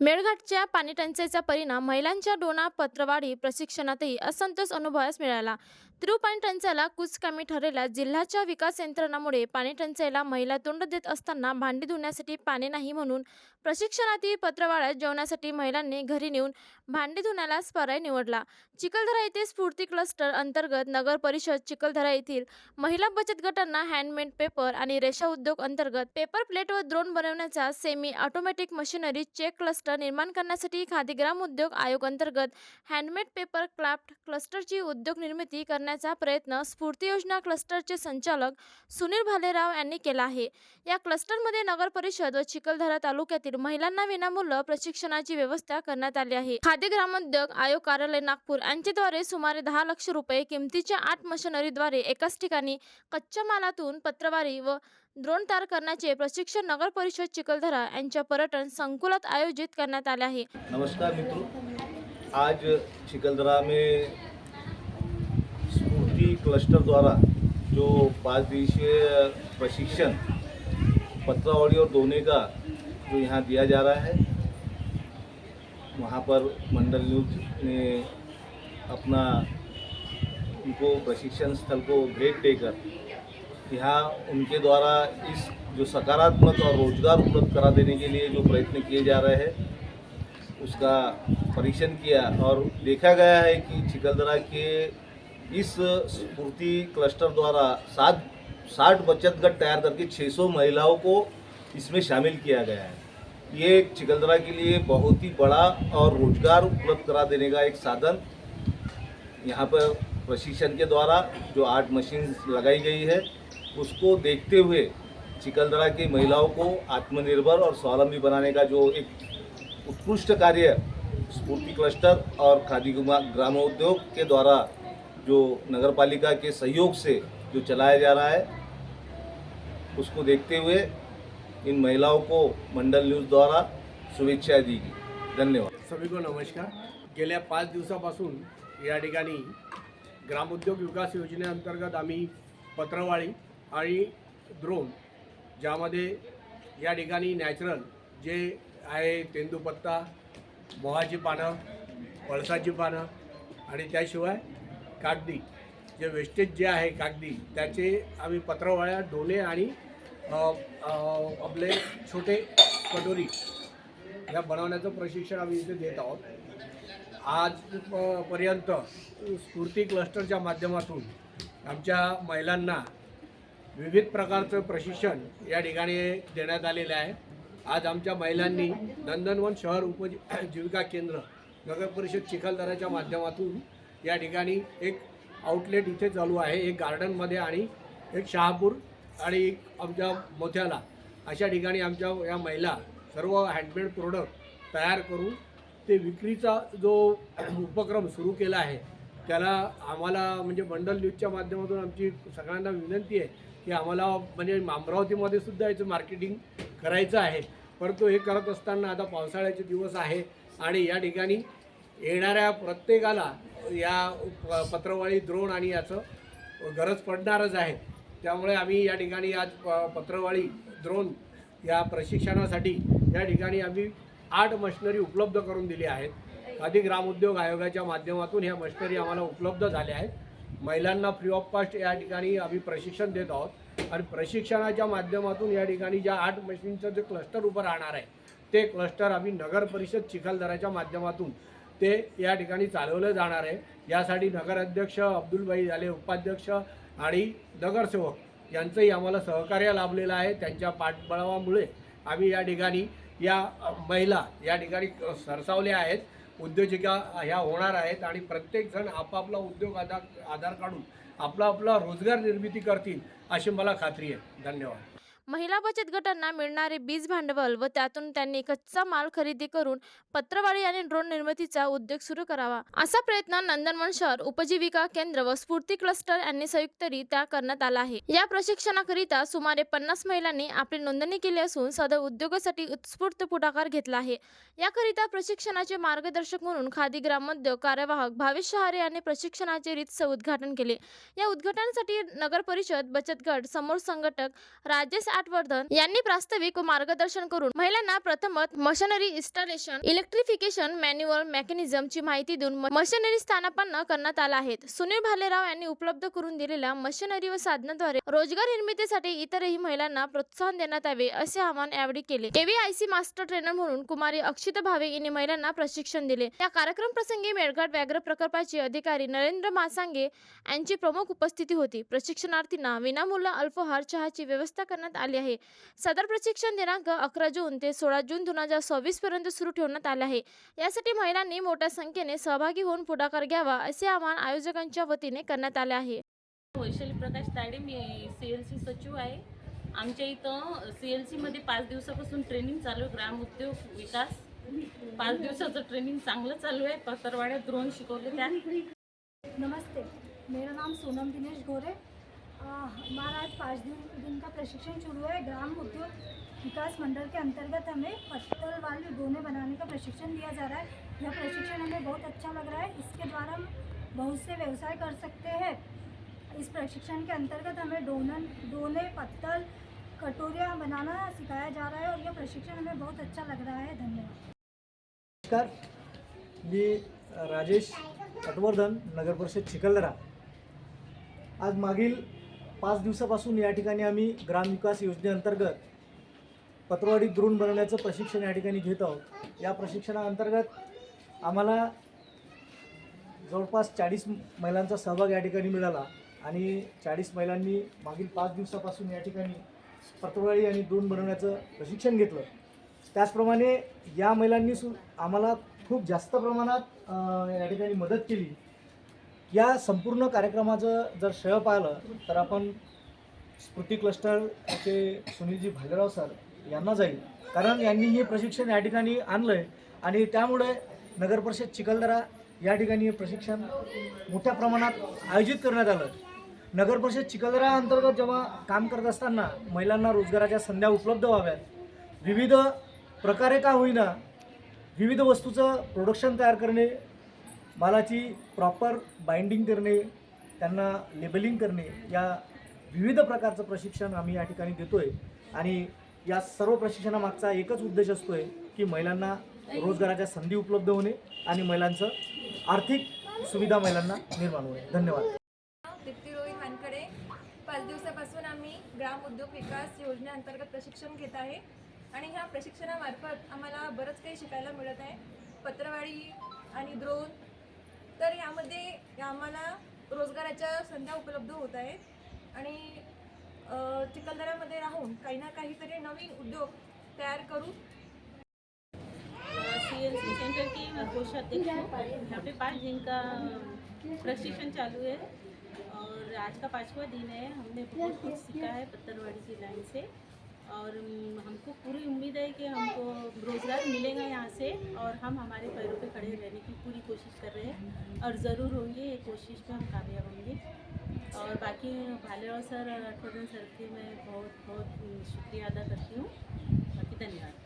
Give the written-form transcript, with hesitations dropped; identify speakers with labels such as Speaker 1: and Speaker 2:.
Speaker 1: मेळघाटच्या पाणीटंचाईचा परिणाम महिलांच्या डोना पत्रवाढी प्रशिक्षणातही असंतोष अनुभवास मिळाला. तीव्र पाणीटंचाईला कुचकामी ठरलेल्या जिल्ह्याच्या विकास यंत्रणांमुळे पाणीटंचाईला महिला तोंड देत असताना भांडी धुण्यासाठी पाणी नाही म्हणून प्रशिक्षणातील पत्रवाढ्यात जेवणासाठी महिलांनी घरी नेऊन भांडी धुण्यालाच पर्याय निवडला. चिखलदरा येथे स्फूर्ती क्लस्टर अंतर्गत नगर परिषद चिखलदरा येथील महिला बचत गटांना हँडमेड पेपर आणि रेषा उद्योग अंतर्गत पेपर प्लेट व ड्रोन बनवण्याचा semi automatic machinery check cluster निर्माण करण्यासाठी खादी ग्राम उद्योग आयोग अंतर्गत हँडमेड पेपर क्राफ्ट क्लस्टरची उद्योग निर्मिती करण्याचा प्रयत्न स्फूर्ती योजना क्लस्टरचे संचालक सुनील भालेराव यांनी केला आहे. या क्लस्टरमध्ये नगर परिषद व चिखलदरा तालुक्यातील महिलांना विनामूल्य प्रशिक्षणाची व्यवस्था करण्यात आली आहे. खादी ग्रामोद्योग आयोग कार्यालय नागपूर यांच्याद्वारे सुमारे 10 लाख रुपये किमतीच्या 8 मशिनरीद्वारे एकाच ठिकाणी कच्च्या मालातून पत्रवारी व ड्रोन तयार करण्याचे प्रशिक्षण नगर परिषद चिखलदरा यांच्या पर्यटन संकुलात आयोजित करण्यात आले आहे.
Speaker 2: नमस्कार मित्रों, आज चिखलदरा में स्फूर्ति क्लस्टर द्वारा जो 5 दिवसीय प्रशिक्षण पत्रावली और दोने का जो यहाँ दिया जा रहा है, वहाँ पर मंडल न्यूज ने अपना उनको प्रशिक्षण स्थल को भेंट देकर यहाँ उनके द्वारा इस जो सकारात्मक और रोजगार उपलब्ध करा देने के लिए जो प्रयत्न किए जा रहे हैं उसका परीक्षण किया और देखा गया है कि चिखलदरा के इस स्फूर्ति क्लस्टर द्वारा 60 बचत गट तैयार करके 600 महिलाओं को इसमें शामिल किया गया है। ये चिखलदरा के लिए बहुत ही बड़ा और रोजगार उपलब्ध करा देने का एक साधन यहाँ पर प्रशिक्षण के द्वारा जो 8 मशीन लगाई गई है उसको देखते हुए चिखलदरा की महिलाओं को आत्मनिर्भर और स्वावलंबी बनाने का जो एक उत्कृष्ट कार्य स्फूर्ति क्लस्टर और खादी ग्रामोद्योग के द्वारा जो नगरपालिका के सहयोग से जो चलाया जा रहा है उसको देखते हुए इन महिलाओं को मंडल न्यूज द्वारा शुभेच्छा दी गई। धन्यवाद।
Speaker 3: सभी को नमस्कार। गेल्या 5 दिवसापासून या ठिकाणी ग्रामोद्योग विकास योजनेअंतर्गत आम्ही पत्रवाळी आणि ड्रोन ज्यामध्ये या ठिकाणी नॅचरल जे आहे तेंदूपत्ता, मोहाची पानं, पळसाची पानं आणि त्याशिवाय कागदी जे वेस्टेज जे आहे कागदी त्याचे आम्ही पत्रवाळ्या, डोने आणि आपले छोटे कटोरी या बनवण्याचं प्रशिक्षण आम्ही इथे देत आहोत। आजपर्यंत स्फूर्ती क्लस्टरच्या माध्यमातून आमच्या महिलांना विविध प्रकारचं प्रशिक्षण या ठिकाणी देण्यात आलेलं आहे। आज आमच्या महिलांनी नंदनवन शहर उपजीविका केंद्र नगर परिषद चिखलदराच्या माध्यमातून या ठिकाणी एक आउटलेट इथे चालू आहे, एक गार्डनमध्ये आणि एक शहापूर आणि एक आमच्या मोथ्याला अशा ठिकाणी आमच्या या महिला सर्व हँडमेड प्रोडक्ट तयार करून ते विक्रीचा जो उपक्रम सुरू केला आहे त्याला आम्हाला म्हणजे मंडल न्यूजच्या माध्यमातून आमची सगळ्यांना विनंती आहे की आम्हाला म्हणजे अमरावतीमध्ये सुद्धा याचं मार्केटिंग करायचं आहे। परंतु हे करत असताना आता पावसाळ्याचे दिवस आहे आणि या ठिकाणी येणाऱ्या प्रत्येकाला या पत्रवाळी, ड्रोन आणि याचं गरज पडणारच आहे। त्यामुळे आम्ही या ठिकाणी आज पत्रवाळी, ड्रोन या प्रशिक्षणासाठी या ठिकाणी आम्ही 8 मशिनरी उपलब्ध करून दिली आहेत। खादी ग्रामोद्योग आयोगाच्या माध्यमातून ह्या मशिनरी आम्हाला उपलब्ध झाल्या आहेत। महिलांना फ्री ऑफ कॉस्ट या ठिकाणी आम्ही प्रशिक्षण देत आहोत आणि प्रशिक्षणाच्या माध्यमातून या ठिकाणी ज्या 8 मशीनचं जे क्लस्टर उभं राहणार आहे ते क्लस्टर आम्ही नगर परिषद चिखलदराच्या माध्यमातून ते या ठिकाणी चालवलं जाणार आहे। यासाठी नगराध्यक्ष अब्दुलभाई झाले, उपाध्यक्ष आणि नगरसेवक यांचंही आम्हाला सहकार्य लाभलेलं आहे। त्यांच्या पाठबळामुळे आम्ही या ठिकाणी या महिला या ठिकाणी सरसावल्या आहेत, उद्योजिका ह्या होणार आहेत आणि प्रत्येक जण आपापला उद्योग आधार काढून आपला रोजगार निर्मिती करतील अशी मला खात्री आहे। धन्यवाद।
Speaker 1: महिला बचत गटांना मिळणारे बीज भांडवल व त्यातून त्यांनी कच्चा माल खरेदी करून पत्रवाळी आणि ड्रोन निर्मितीचा उद्योग सुरू करावा असा प्रयत्न नंदनवन शहर उपजीविका केंद्र व स्फूर्ती क्लस्टर यांनी संयुक्तरित्या करण्यात आला आहे। या प्रशिक्षणाकरिता सुमारे 50 महिलांनी आपली नोंदणी केली असून सदर उद्योगासाठी उत्स्फूर्त पुढाकार घेतला आहे। याकरिता प्रशिक्षणाचे मार्गदर्शक म्हणून खादी ग्रामोद्योग कार्यवाहक भावेश शहारे यांनी प्रशिक्षणाचे रीतसर उद्घाटन केले। या उद्घाटनासाठी नगर परिषद बचत गट समूह संघटक राजेश आठवर्धन यांनी प्रास्ताविक व मार्गदर्शन करून महिलांना प्रथमत मशिनरी इन्स्टॉलेशन, इलेक्ट्रिफिकेशन, मॅन्युअल मेकॅनिझमची माहिती देऊन मशिनरी स्थानापन्न करण्यात आला आहे. सुनील भालेराव यांनी उपलब्ध करून दिलेल्या मशिनरी व साधनांद्वारे रोजगार निर्मितीसाठी इतरही महिलांना प्रोत्साहन देण्यात यावे असे आवाहन यावेळी केले. KVIC मास्टर ट्रेनर म्हणून कुमारी अक्षिता भावे यांनी महिलांना प्रशिक्षण दिले. या कार्यक्रम प्रसंगी मेळघाट व्याघ्र प्रकल्पाचे अधिकारी नरेंद्र मासांगे यांची प्रमुख उपस्थिती होती. प्रशिक्षणार्थींना विनामूल्य अल्पोहार चहाची व्यवस्था करण्यात आली आहे. सदर प्रशिक्षण दिनांक 11 जून ते 16 जून 2026 पर्यंत सुरू ठेवण्यात आले आहे. यासाठी महिलांनी मोठ्या संख्येने सहभागी होऊन पुढाकार घ्यावा असे आवाहन आयोजकांच्या वतीने करण्यात आले आहे.
Speaker 4: वैशाली प्रकाश ताडे, मी CLC सचिव आहे. आमच्या इथं CLC मध्ये 5 दिवसापासून ट्रेनिंग चालू आहे. ग्राम उद्योग विकास 5 दिवसाचं ट्रेनिंग चांगलं चालू आहे. पत्रवाड्यात ड्रोन शिकवले त्या.
Speaker 5: नमस्ते, मेरा नाम सोनम दिनेश घोरे। हमारा आज 5 दिन का प्रशिक्षण शुरू है। ग्राम उद्योग विकास मंडल के अंतर्गत हमें पत्तल वाली डोने बनाने का प्रशिक्षण दिया जा रहा है। यह प्रशिक्षण हमें बहुत अच्छा लग रहा है। इसके द्वारा हम बहुत से व्यवसाय कर सकते हैं। इस प्रशिक्षण के अंतर्गत हमें डोने, पत्तल, कटोरियाँ बनाना सिखाया जा रहा है और यह प्रशिक्षण हमें बहुत अच्छा लग रहा है। धन्यवाद।
Speaker 6: नमस्कार, मी राजेश आठवर्धन, नगर परिषद चिखलदरा। आज मागील 5 दिवसापासून या ठिकाणी आम्ही ग्राम विकास योजनेअंतर्गत पत्रवाडी द्रोण बनवण्याचं प्रशिक्षण या ठिकाणी घेत आहोत। या प्रशिक्षणाअंतर्गत आम्हाला जवळपास 40 महिलांचा सहभाग या ठिकाणी मिळाला आणि 40 महिलांनी मागील 5 दिवसापासून या ठिकाणी पत्रवाडी आणि द्रोण बनवण्याचं प्रशिक्षण घेतलं। त्याचप्रमाणे या महिलांनी आम्हाला खूप जास्त प्रमाणात या ठिकाणी मदत केली। या संपूर्ण कार्यक्रमाचं जर श्रेय पाहिलं तर आपण स्फूर्ती क्लस्टरचे सुनीलजी भालेराव सर यांना जाईल, कारण यांनी हे प्रशिक्षण या ठिकाणी आणलं आहे आणि त्यामुळे नगर परिषद चिखलदरा या ठिकाणी हे प्रशिक्षण मोठ्या प्रमाणात आयोजित करण्यात आलं। नगर परिषद चिखलदरा अंतर्गत जेव्हा काम करत असताना महिलांना रोजगाराच्या संधी उपलब्ध व्हाव्यात, विविध प्रकारे का होईना विविध वस्तूचं प्रोडक्शन तयार करणे, मालाची प्रॉपर बाइंडिंग करणे, त्यांना लेबलिंग करणे, या विविध प्रकारचं प्रशिक्षण आम्ही या ठिकाणी देतो आहे। आणि या सर्व प्रशिक्षणामागचा एकच उद्देश असतो आहे की महिलांना रोजगाराच्या संधी उपलब्ध होणे आणि महिलांचं आर्थिक सुविधा महिलांना निर्माण होणे। धन्यवाद।
Speaker 7: दीप्ती रोहित वानकडे, 5 दिवसापासून आम्ही ग्राम उद्योग विकास योजनेअंतर्गत प्रशिक्षण घेत आहे आणि ह्या प्रशिक्षणामार्फत आम्हाला बरंच काही शिकायला मिळत आहे। पत्रवाडी आणि द्रोण, तर यामध्ये आम्हाला रोजगाराच्या संधी उपलब्ध होत आहेत आणि चिखलदऱ्यामध्ये राहून काही ना काहीतरी नवीन उद्योग तयार करू।
Speaker 4: CLC सेंटर की मैं कोषाध्यक्ष हूँ। यहाँ पे 5 दिन का प्रशिक्षण चालू है और आज का 5वां दिन है। हमने बहुत कुछ सीखा है पत्तरवाड़ी की लाइन से और हमको पूरी उम्मीद है कि हमको रोज़गार मिलेगा यहाँ से और हम हमारे पैरों पे खड़े रहने की पूरी कोशिश कर रहे हैं और ज़रूर होंगे। ये कोशिश में हम कामयाब होंगे। और बाकी भालेराव सर, आठवर्धन सर के मैं बहुत बहुत शुक्रिया अदा करती हूँ। बाकी धन्यवाद।